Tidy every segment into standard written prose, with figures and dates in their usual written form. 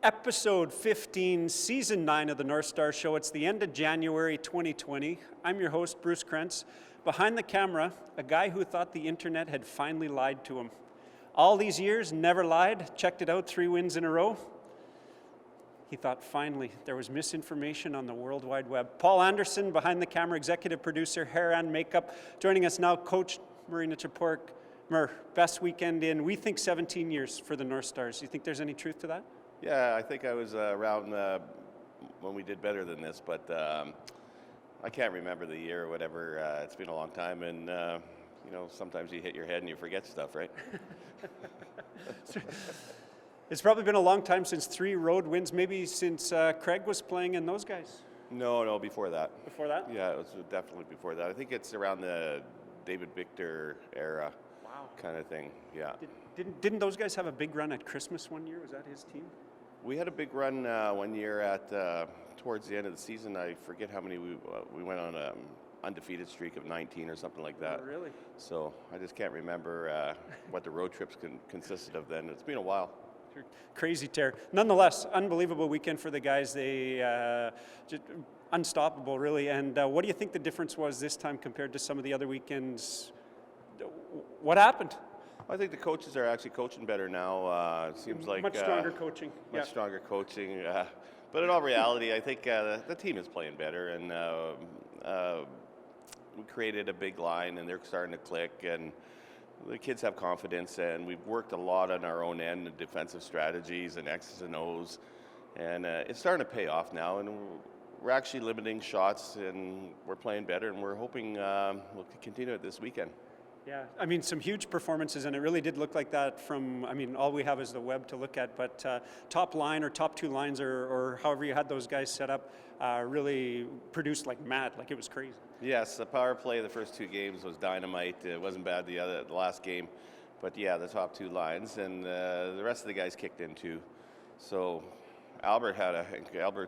Episode 15, Season 9 of the Northstars Show. It's the end of January 2020. I'm your host, Bruce Krentz. Behind the camera, a guy who thought the internet had finally lied to him. All these years, never lied. Checked it out, 3 wins in a row. He thought finally there was misinformation on the World Wide Web. Paul Anderson, behind the camera, executive producer, hair and makeup. Joining us now, Coach Murray Nychyporuk. Best weekend in, we think, 17 years for the Northstars. Do you think there's any truth to that? Yeah, I think I was around when we did better than this, but I can't remember the year or whatever. It's been a long time, and you know, sometimes you hit your head and you forget stuff, right? It's probably been a long time since 3 road wins, maybe since Craig was playing and those guys. No, before that. Before that? Yeah, it was definitely before that. I think it's around the David Victor era. Wow. Kind of thing, yeah. Didn't those guys have a big run at Christmas one year? Was that his team? We had a big run one year at towards the end of the season. I forget how many we went on an undefeated streak of 19 or something like that. Oh, really? So I just can't remember what the road trips consisted of then. It's been a while. Crazy tear. Nonetheless, unbelievable weekend for the guys. They just unstoppable, really. And what do you think the difference was this time compared to some of the other weekends? What happened? I think the coaches are actually coaching better now. It seems like much stronger coaching. Much stronger coaching. But in all reality, I think the team is playing better, and we created a big line, and they're starting to click, and the kids have confidence, and we've worked a lot on our own end, the defensive strategies and X's and O's, and it's starting to pay off now, and we're actually limiting shots, and we're playing better, and we're hoping we'll continue it this weekend. Yeah, I mean, some huge performances, and it really did look like that from, I mean, all we have is the web to look at, but top line or top 2 lines or however you had those guys set up really produced like mad, like it was crazy. Yes, the power play the first 2 games was dynamite. It wasn't bad the last game, but yeah, the top 2 lines, and the rest of the guys kicked in too. So Albert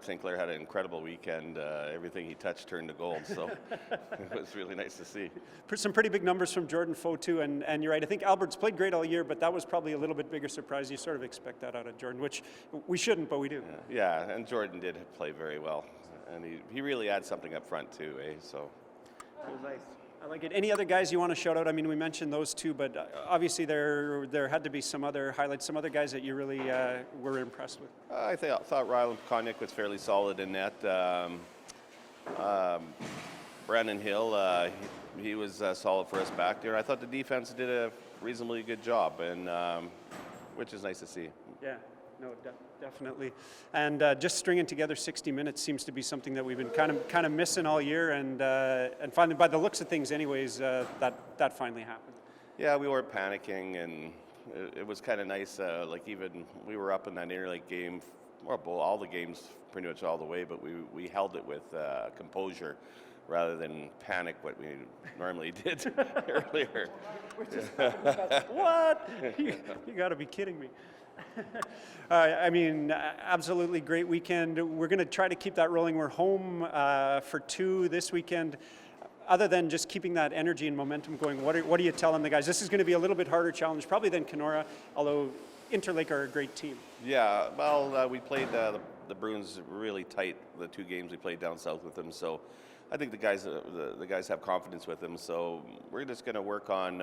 Sinclair had an incredible weekend. Everything he touched turned to gold, so it was really nice to see. Some pretty big numbers from Jordan Foe too, and you're right. I think Albert's played great all year, but that was probably a little bit bigger surprise. You sort of expect that out of Jordan, which we shouldn't, but we do. Yeah, and Jordan did play very well, and he really adds something up front too, So it was nice. I like it. Any other guys you want to shout out? I mean, we mentioned those 2, but obviously there had to be some other highlights, some other guys that you really were impressed with. I thought Rylan Connick was fairly solid in net. Brandon Hill, he was solid for us back there. I thought the defense did a reasonably good job, and which is nice to see. Yeah. No, definitely, and just stringing together 60 minutes seems to be something that we've been kind of missing all year, and finally, by the looks of things, anyways, that finally happened. Yeah, we weren't panicking, and it was kind of nice. Like even we were up in that interlake game, or all the games, pretty much all the way, but we held it with composure rather than panic, what we normally did earlier. What? You got to be kidding me. I mean, absolutely great weekend. We're going to try to keep that rolling. We're home for 2 this weekend. Other than just keeping that energy and momentum going, what are you telling the guys? This is going to be a little bit harder challenge probably than Kenora, although Interlake are a great team. Yeah, well, we played the Bruins really tight, the 2 games we played down south with them, so I think the guys have confidence with them, so we're just going to work on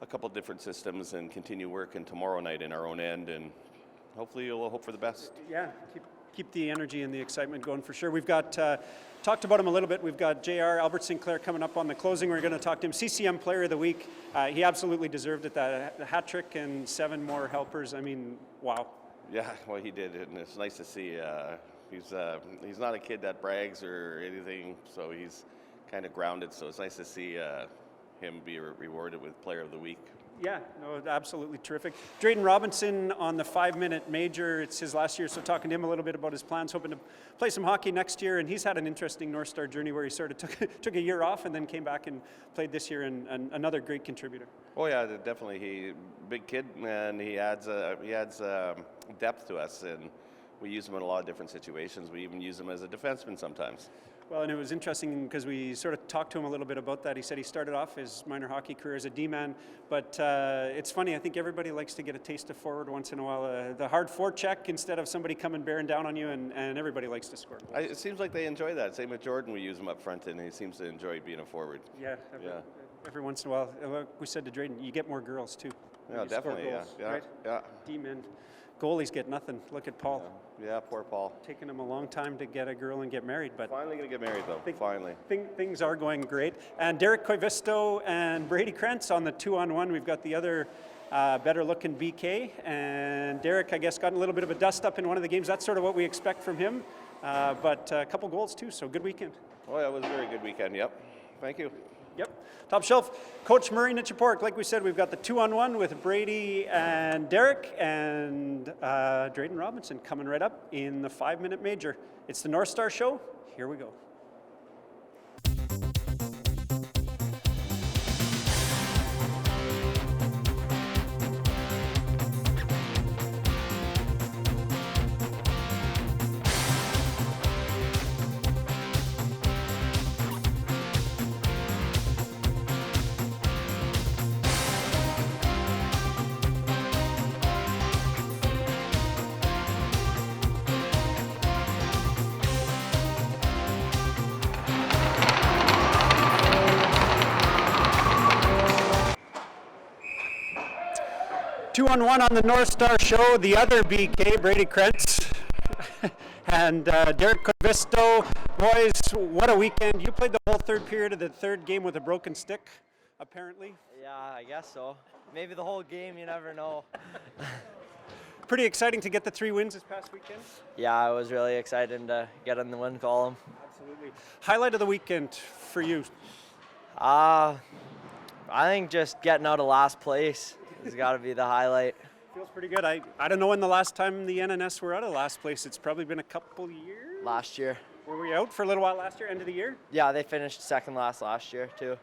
a couple different systems and continue working tomorrow night in our own end, and hopefully we'll hope for the best. Yeah, keep the energy and the excitement going for sure. We've got talked about him a little bit. We've got JR Albert Sinclair coming up on the closing. We're going to talk to him. CCM Player of the Week. He absolutely deserved it. The hat trick and 7 more helpers. I mean, wow. Yeah, well, he did, and it's nice to see. He's not a kid that brags or anything, so he's kind of grounded. So it's nice to see him be rewarded with Player of the Week. Yeah, no, absolutely terrific. Dredyn Robinson on the 5-minute major. It's his last year, so talking to him a little bit about his plans, hoping to play some hockey next year. And he's had an interesting North Star journey where he sort of took a year off and then came back and played this year, and another great contributor. Oh yeah, definitely. He big kid, and he adds depth to us, and we use him in a lot of different situations. We even use him as a defenseman sometimes. Well, and it was interesting because we sort of talked to him a little bit about that. He said he started off his minor hockey career as a D-man, but it's funny, I think everybody likes to get a taste of forward once in a while. The hard forecheck instead of somebody coming bearing down on you, and everybody likes to score goals. It seems like they enjoy that. Same with Jordan, we use him up front, and he seems to enjoy being a forward. Yeah, every once in a while. We said to Dredyn, you get more girls too. Yeah, definitely, goals, yeah. Right? Yeah. D-men. Goalies get nothing. Look at Paul. Yeah, poor Paul. Taking him a long time to get a girl and get married, but Finally going to get married, though. Finally. Things are going great. And Derek Koivisto and Brady Krentz on the 2-on-1. We've got the other better-looking BK. And Derek, I guess, got a little bit of a dust-up in one of the games. That's sort of what we expect from him. But a couple goals, too, so good weekend. Oh, yeah, it was a very good weekend, yep. Thank you. Yep. Top shelf, Coach Murray Nychyporuk. Like we said, we've got the 2-on-1 with Brady and Derek and Dredyn Robinson coming right up in the 5-minute major. It's the Northstar Show. Here we go. Two-on-one on the Northstar Show, the other BK, Brady Krentz, and Derek Koivisto. Boys, what a weekend. You played the whole third period of the third game with a broken stick, apparently. Yeah, I guess so. Maybe the whole game, you never know. Pretty exciting to get the 3 wins this past weekend. Yeah, I was really excited to get in the win column. Absolutely. Highlight of the weekend for you? I think just getting out of last place has got to be the highlight. Feels pretty good. I don't know when the last time the NNS were out of last place. It's probably been a couple years. Last year. Were we out for a little while last year, end of the year? Yeah, they finished second last year, too.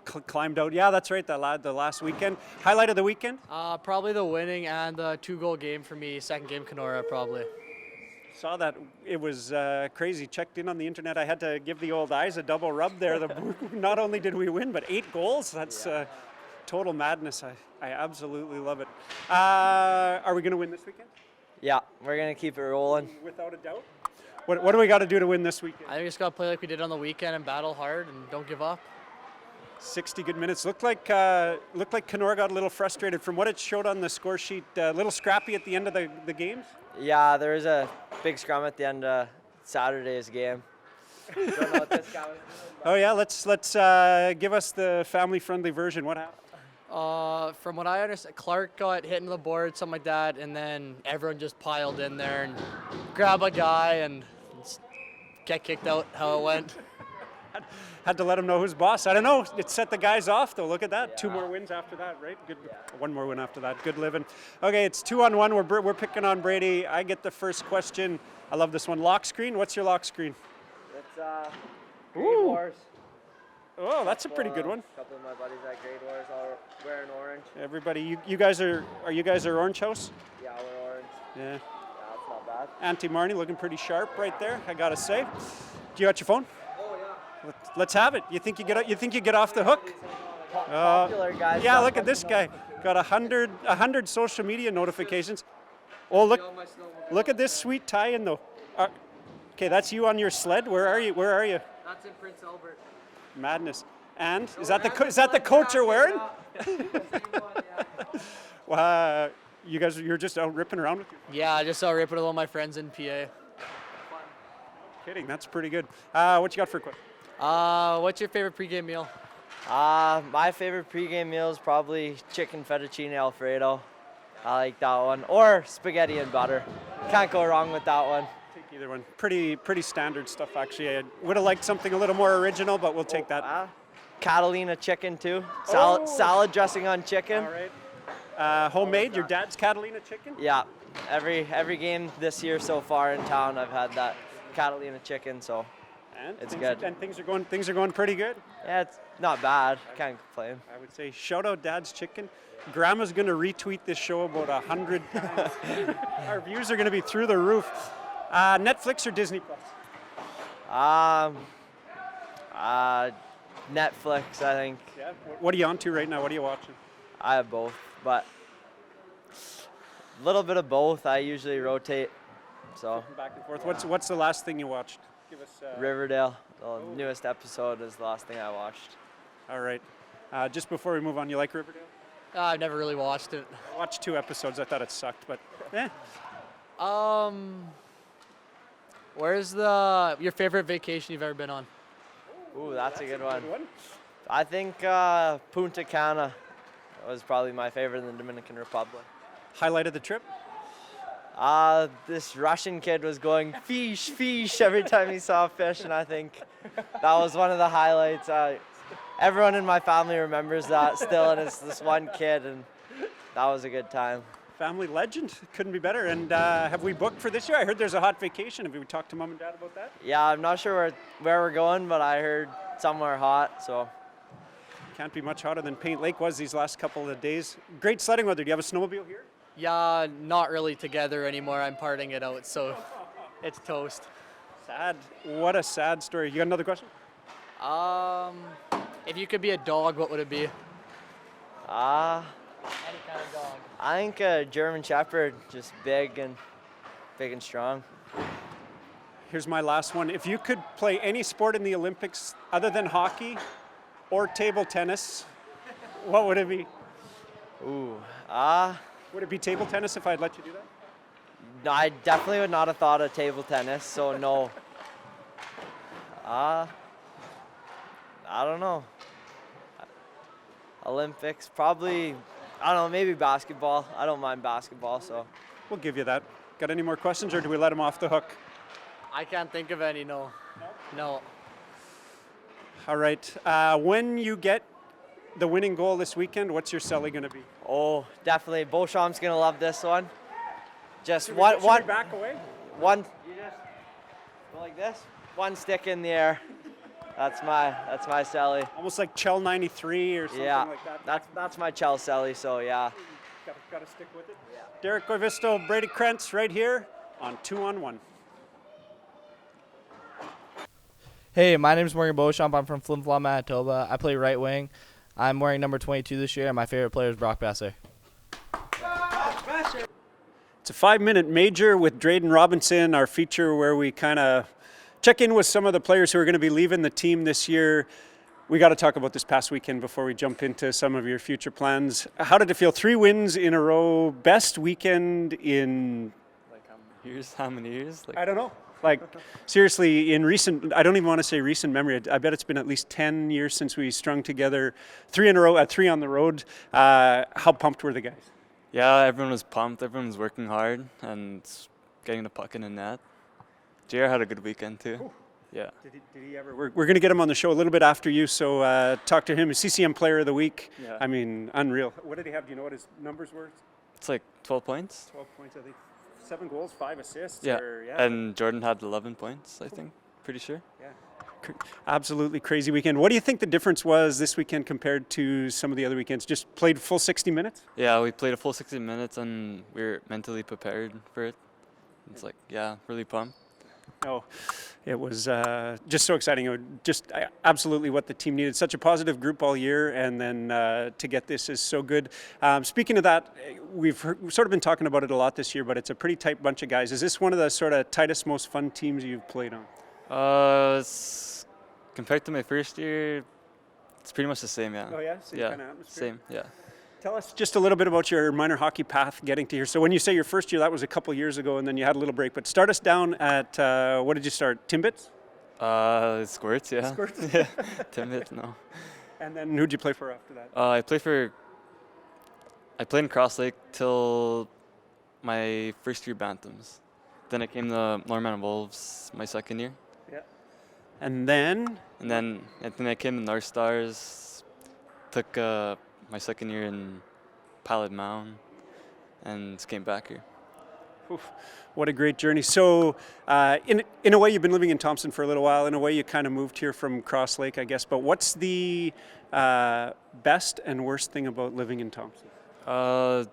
Climbed out. Yeah, that's right, the last weekend. Highlight of the weekend? Probably the winning and the 2-goal game for me. Second game, Kenora, probably. Saw that. It was crazy. Checked in on the internet. I had to give the old eyes a double rub there. Not only did we win, but 8 goals. That's total madness. I absolutely love it. Are we going to win this weekend? Yeah, we're going to keep it rolling. Without a doubt. What do we got to do to win this weekend? I think we just got to play like we did on the weekend and battle hard and don't give up. 60 good minutes. Looked like Kenora got a little frustrated from what it showed on the score sheet. A little scrappy at the end of the games. Yeah, there was a big scrum at the end of Saturday's game. Don't know what this guy was doing, Oh yeah, let's give us the family-friendly version. What happened? From what I understand, Clark got hit into the board, something like that, and then everyone just piled in there and grabbed a guy and get kicked out. How it went. Had to let him know who's boss. I don't know. It set the guys off, though. Look at that. Yeah. 2 more wins after that, right? Good. Yeah. 1 more win after that. Good living. Okay, it's 2-on-1. We're picking on Brady. I get the first question. I love this one. Lock screen. What's your lock screen? It's Grade Wars. Oh, that's a pretty good one. A couple of my buddies at Grade Wars all wearing orange. Everybody, you guys are you guys Orange House? Yeah, we're orange. Yeah. Yeah, that's not bad. Auntie Marnie looking pretty sharp right there, I gotta say. Do you got your phone? Oh yeah. Let's have it. You think you get off the hook? Popular guys. Yeah, look at this guy. Got 100 social media notifications. Oh, look at this sweet tie-in though. Okay, that's you on your sled. Where are you? That's in Prince Albert. Madness. And is that the coat you're wearing? You guys, you're just out ripping around with you? Yeah, I just saw ripping with all my friends in PA. Kidding, that's pretty good. What you got for a quick? What's your favorite pregame meal? My favorite pregame meal is probably chicken fettuccine Alfredo. I like that one. Or spaghetti and butter. Can't go wrong with that one. Take either one. Pretty standard stuff, actually. I would have liked something a little more original, but we'll take that. Catalina chicken, too. Salad dressing on chicken. All right. Homemade, your dad's Catalina chicken? Yeah. Every game this year so far in town, I've had that Catalina chicken, so and it's good. And things are going pretty good? Yeah, it's not bad. Can't complain. I would say shout out Dad's Chicken. Grandma's going to retweet this show about 100 times. Our views are going to be through the roof. Netflix or Disney Plus? Netflix, I think. Yeah. What are you on to right now? What are you watching? I have both, but a little bit of both. I usually rotate. So Back and forth. What's the last thing you watched? Give us. Riverdale, the newest episode is the last thing I watched. All right. Just before we move on, you like Riverdale? I've never really watched it. I watched 2 episodes. I thought it sucked, but Where's your favorite vacation you've ever been on? Ooh, that's a good one. I think Punta Cana was probably my favorite in the Dominican Republic. Highlight of the trip? This Russian kid was going fish, fish every time he saw a fish, and I think that was one of the highlights. Everyone in my family remembers that still, and it's this one kid, and that was a good time. Family legend. Couldn't be better. And have we booked for this year? I heard there's a hot vacation. Have we talked to Mom and Dad about that? Yeah, I'm not sure where we're going, but I heard somewhere hot, so. Can't be much hotter than Paint Lake was these last couple of days. Great sledding weather. Do you have a snowmobile here? Yeah, not really together anymore. I'm parting it out, so it's toast. Sad. What a sad story. You got another question? If you could be a dog, what would it be? Any kind of dog. I think a German Shepherd, just big and strong. Here's my last one. If you could play any sport in the Olympics other than hockey or table tennis, what would it be? Ooh, Would it be table tennis if I'd let you do that? no, I definitely would not have thought of table tennis, so no. I don't know. Olympics, probably, I don't know, maybe basketball. I don't mind basketball, so. We'll give you that. Got any more questions, or do we let him off the hook? I can't think of any, no. No. All right. When you get the winning goal this weekend, what's your celly going to be? Oh, definitely. Beauchamp's going to love this one. Just Should one. we back away? One. You just go like this. One stick in the air. That's my celly. Almost like Chell 93 or something Yeah, like that. that's my Chell celly, so yeah. Got to stick with it. Yeah. Derek Koivisto, Brady Krentz right here on 2-on-1. Hey, my name is Morgan Beauchamp. I'm from Flin Flon, Manitoba. I play right wing. I'm wearing number 22 this year, and my favorite player is Brock Besser. It's a 5-minute major with Dredyn Robinson, our feature where we kind of check in with some of the players who are going to be leaving the team this year. We got to talk about this past weekend before we jump into some of your future plans. How did it feel? 3 wins in a row, best weekend in... Like how many years? I don't know. Like, seriously, in recent, I don't even want to say recent memory, I bet it's been at least 10 years since we strung together 3 in a row, 3 on the road. How pumped were the guys? Yeah, everyone was pumped. Everyone was working hard and getting the puck in the net. JR had a good weekend too. Ooh. Yeah. Did he ever? We're going to get him on the show a little bit after you, so talk to him. CCM Player of the Week. Yeah. I mean, unreal. What did he have? Do you know what his numbers were? It's like 12 points. 12 points, I think. 7 goals, 5 assists. Yeah. Or, And Jordan had 11 points, I think. Pretty sure. Yeah. Absolutely crazy weekend. What do you think the difference was this weekend compared to some of the other weekends? Just played full 60 minutes? Yeah, we played a full 60 minutes and we were mentally prepared for it. It's like, yeah, really pumped. No, it was just so exciting. It was just absolutely what the team needed. Such a positive group all year, and then to get this is so good. Speaking of that, we've sort of been talking about it a lot this year, but it's a pretty tight bunch of guys. Is this one of the sort of tightest, most fun teams you've played on? Compared to my first year, it's pretty much the same, yeah. Oh yeah, same yeah, kind of atmosphere. same, yeah. Tell us just a little bit about your minor hockey path getting to here. So when you say your first year, that was a couple years ago, and then you had a little break. But start us down at, what did you start, Timbits? Squirts, yeah. Squirts? Yeah, Timbits, no. And then who'd you play for after that? I played in Cross Lake till my first year Bantams. Then I came to Norman Wolves my second year. Yeah. And then? And then I came to Northstars, took my second year in Pallet Mound, and just came back here. Oof, what a great journey. So in a way, you've been living in Thompson for a little while. In a way, you kind of moved here from Cross Lake, I guess. But what's the best and worst thing about living in Thompson? I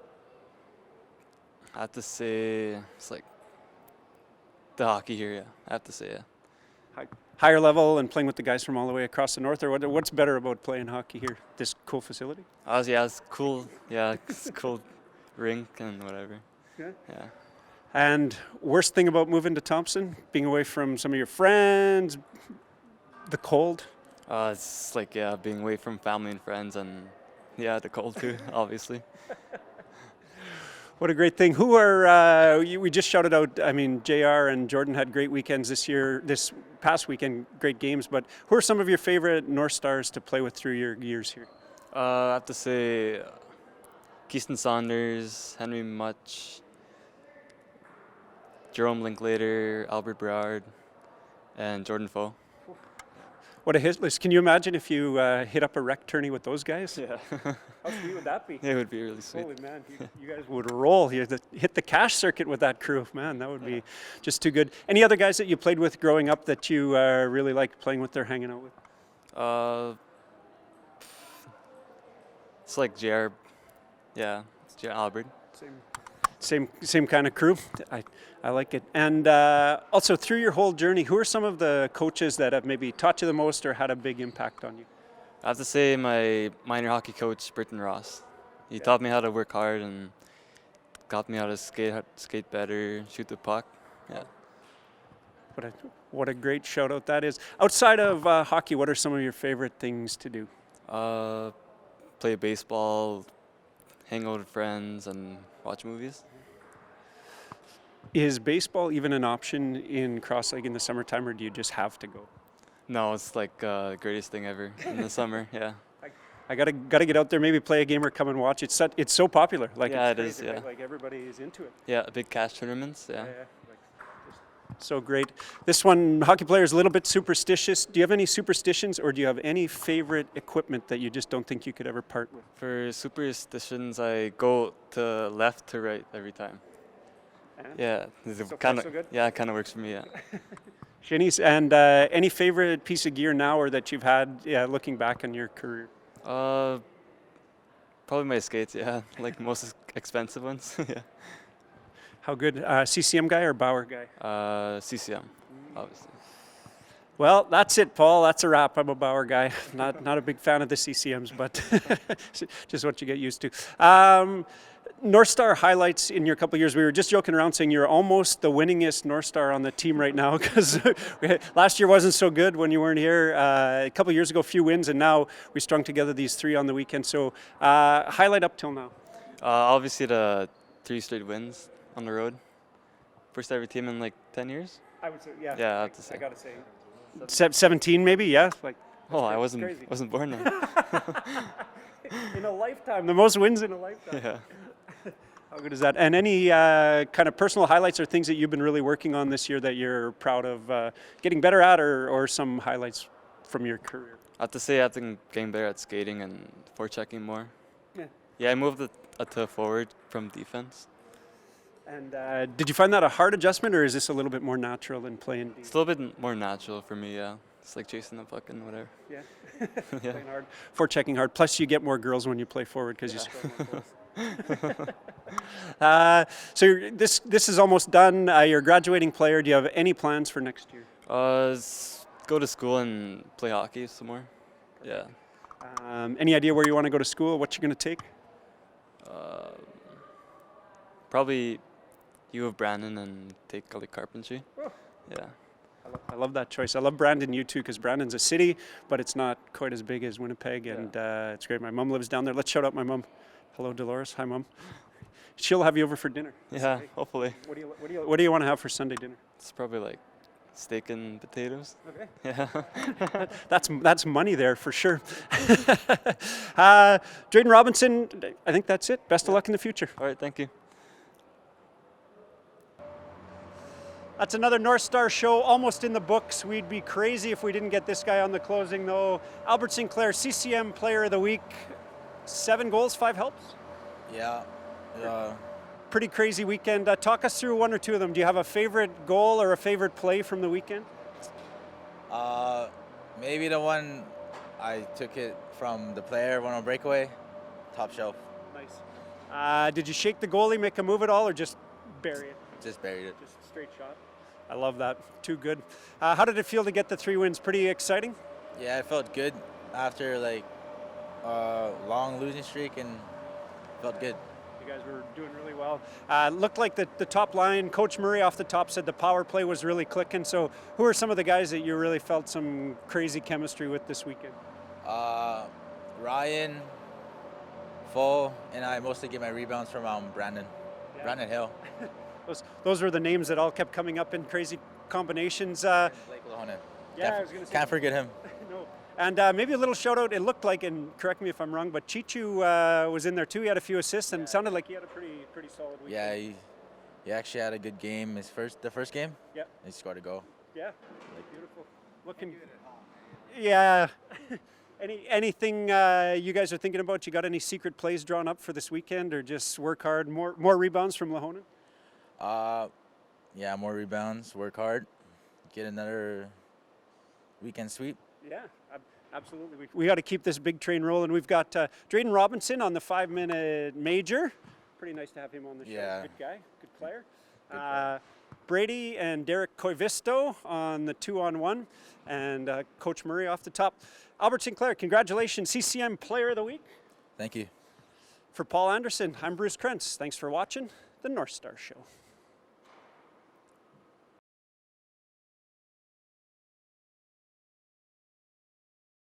have to say it's like the hockey here, yeah. I have to say, yeah. higher level and playing with the guys from all the way across the north, or what's better about playing hockey here? This cool facility? Yeah, it's cool. Yeah, it's a cool rink and whatever. Yeah. Yeah. And worst thing about moving to Thompson? Being away from some of your friends, the cold? It's like, being away from family and friends, and the cold too, obviously. What a great thing. Who are, we just shouted out, I mean, JR and Jordan had great weekends this past weekend, great games, but who are some of your favorite Northstars to play with through your years here? I have to say Keaston Saunders, Henry Much, Jerome Linklater, Albert Berard, and Jordan Foe. What a hit list. Can you imagine if you hit up a rec tourney with those guys? Yeah. How sweet would that be? It would be really sweet. Holy man, you guys would roll. You hit the cash circuit with that crew. Man, that would be just too good. Any other guys that you played with growing up that you really liked playing with or hanging out with? It's like JR. Yeah, it's JR Albert. Same kind of crew. I like it. And also, through your whole journey, who are some of the coaches that have maybe taught you the most or had a big impact on you? I have to say my minor hockey coach, Britton Ross. He taught me how to work hard and got me how to skate better, shoot the puck. Yeah. What a great shout out that is. Outside of hockey, what are some of your favorite things to do? Play baseball, hang out with friends, and watch movies. Is baseball even an option in Cross Lake in the summertime, or do you just have to go? No, it's like the greatest thing ever in the summer. Yeah. I gotta get out there, maybe play a game or come and watch. It's so popular. Like yeah, it's it crazy, is. Yeah. right? Like everybody is into it. Yeah, big cash tournaments. Yeah. So great. This one, hockey player is a little bit superstitious. Do you have any superstitions, or do you have any favorite equipment that you just don't think you could ever part with? For superstitions, I go to left to right every time. Yeah, So far, kind so of. good? Yeah, it kind of works for me. Yeah. Shinies, and any favorite piece of gear now, or that you've had looking back on your career? Probably my skates. Yeah, like most expensive ones. Yeah. How good? CCM guy or Bauer guy? CCM, obviously. Well, that's it, Paul. That's a wrap. I'm a Bauer guy. Not a big fan of the CCMs, but just what you get used to. North Star highlights in your couple of years. We were just joking around saying you're almost the winningest North Star on the team right now, because last year wasn't so good when you weren't here. A couple of years ago, few wins, and now we strung together these 3 on the weekend. So highlight up till now. Obviously, the 3 straight wins on the road. First ever team in like 10 years. I would say, yeah. Yeah, I have to say. I gotta say, 17 maybe. Yeah. Like. Oh, I crazy. wasn't born then. In a lifetime, the most wins in a lifetime. Yeah. How good is that? And any kind of personal highlights or things that you've been really working on this year that you're proud of getting better at, or some highlights from your career? I have to say I've been getting better at skating and forechecking more. Yeah, I moved to forward from defense. And did you find that a hard adjustment, or is this a little bit more natural than playing D? It's a little bit more natural for me, yeah. It's like chasing the puck and whatever. Yeah. Yeah. Playing hard. Forechecking hard. Plus, you get more girls when you play forward because you score more goals. So this is almost done. You're a graduating player. Do you have any plans for next year? Go to school and play hockey some more. Yeah. Any idea where you want to go to school? What you're going to take? Probably U of Brandon and take like carpentry. Oh. Yeah. I love that choice. I love Brandon U too, because Brandon's a city, but it's not quite as big as Winnipeg, and it's great. My mom lives down there. Let's shout out my mom. Hello, Dolores. Hi, Mom. She'll have you over for dinner. Yeah, hopefully. What do you want to have for Sunday dinner? It's probably like steak and potatoes. Okay. Yeah. That's money there for sure. Dredyn Robinson, I think that's it. Best of luck in the future. All right, thank you. That's another North Star show, almost in the books. We'd be crazy if we didn't get this guy on the closing, though. Albert Sinclair, CCM Player of the Week. 7 goals, 5 helps. Yeah. Pretty crazy weekend. Talk us through 1 or 2 of them. Do you have a favorite goal or a favorite play from the weekend? Maybe the one I took it from the player, one on breakaway, top shelf. Nice. Did you shake the goalie, make a move at all, or just bury it? Just buried it. Just straight shot. I love that. Too good. How did it feel to get the 3 wins? Pretty exciting? Yeah, it felt good after like a long losing streak, and felt good. You guys were doing really well. Looked like the top line, Coach Murray off the top said the power play was really clicking. So who are some of the guys that you really felt some crazy chemistry with this weekend? Ryan, Full, and I mostly get my rebounds from Brandon Hill. Those were the names that all kept coming up in crazy combinations. Blake Lahonen. Yeah, I was going to say. Can't forget him. No. And maybe a little shout out, it looked like, and correct me if I'm wrong, but Chichu was in there too. He had a few assists and sounded like he had a pretty solid weekend. Yeah, he actually had a good game. The first game. Yeah. He scored a goal. Yeah. Beautiful. Looking. Yeah. Anything you guys are thinking about? You got any secret plays drawn up for this weekend, or just work hard? More rebounds from Lahonen? Yeah, more rebounds. Work hard. Get another weekend sweep. Yeah, absolutely. We got to keep this big train rolling. We've got Dredyn Robinson on the 5-minute major. Pretty nice to have him on the show. Yeah. Good guy, good player. Brady and Koivisto on the 2-on-1, and Coach Murray off the top. Albert Sinclair, congratulations, CCM Player of the Week. Thank you. For Paul Anderson, I'm Bruce Krentz. Thanks for watching the North Star Show.